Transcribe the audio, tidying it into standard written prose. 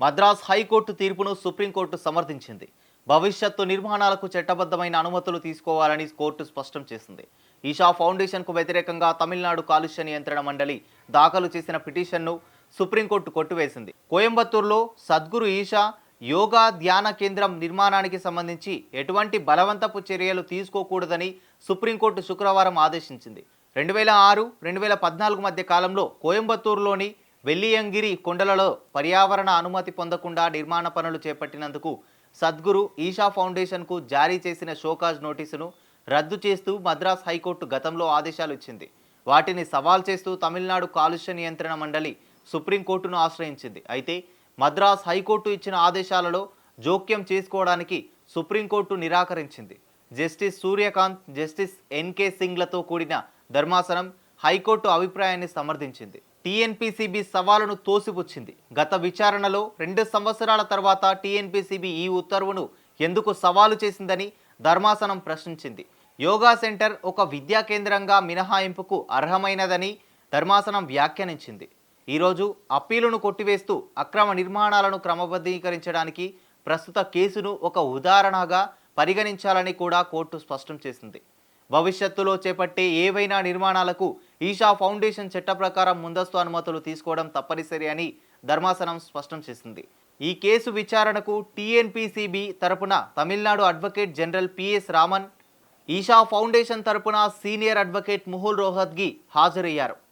Madras high court తీర్పును supreme court సమర్థించింది. భవిష్యత్తు నిర్మాణాలకు చట్టబద్ధమైన అనుమతులు తీసుకోవాలని కోర్టు స్పష్టం చేసింది. ఈషా ఫౌండేషన్కు వ్యతిరేకంగా తమిళనాడు కాలుష్య నియంత్రణ మండలి దాఖలు చేసిన పిటిషన్ను సుప్రీంకోర్టు కొట్టివేసింది. కోయంబత్తూరులో సద్గురు ఈషా యోగా ధ్యాన కేంద్రం నిర్మాణానికి సంబంధించి ఎటువంటి బలవంతపు చర్యలు తీసుకోకూడదని సుప్రీంకోర్టు శుక్రవారం ఆదేశించింది. 2006-2014 మధ్య కాలంలో కోయంబత్తూరులోని వెల్లియంగిరి కొండలలో పర్యావరణ అనుమతి పొందకుండా నిర్మాణ పనులు చేపట్టినందుకు సద్గురు ఈషా ఫౌండేషన్కు జారీ చేసిన షోకాజ్ నోటీసును రద్దు చేస్తూ మద్రాస్ హైకోర్టు గతంలో ఆదేశాలు ఇచ్చింది. వాటిని సవాల్ చేస్తూ తమిళనాడు కాలుష్య నియంత్రణ మండలి సుప్రీంకోర్టును ఆశ్రయించింది. అయితే మద్రాస్ హైకోర్టు ఇచ్చిన ఆదేశాలలో జోక్యం చేసుకోవడానికి సుప్రీంకోర్టు నిరాకరించింది. జస్టిస్ సూర్యకాంత్, జస్టిస్ ఎన్కే సింగ్లతో కూడిన ధర్మాసనం హైకోర్టు అభిప్రాయాన్ని సమర్థించింది. టీఎన్పీసీబీ సవాలును తోసిపుచ్చింది. గత విచారణలో 2 సంవత్సరాల తర్వాత టీఎన్పీసీబీ ఈ ఉత్తర్వును ఎందుకు సవాలు చేసిందని ధర్మాసనం ప్రశ్నించింది. యోగా సెంటర్ ఒక విద్యా కేంద్రంగా మినహాయింపుకు అర్హమైనదని ధర్మాసనం వ్యాఖ్యానించింది. ఈరోజు అప్పీలును కొట్టివేస్తూ అక్రమ నిర్మాణాలను క్రమబద్ధీకరించడానికి ప్రస్తుత కేసును ఒక ఉదాహరణగా పరిగణించాలని కూడా కోర్టు స్పష్టం చేసింది. భవిష్యత్తులో చేపట్టే ఏవైనా నిర్మాణాలకు ఈషా ఫౌండేషన్ చట్ట ప్రకారం ముందస్తు అనుమతులు తీసుకోవడం తప్పనిసరి అని ధర్మాసనం స్పష్టం చేసింది. ఈ కేసు విచారణకు టీఎన్పీసీబీ తరపున Tamil Nadu advocate general PS Raman, Isha foundation తరపున సీనియర్ అడ్వకేట్ ముహుల్ రోహత్గి హాజరయ్యారు.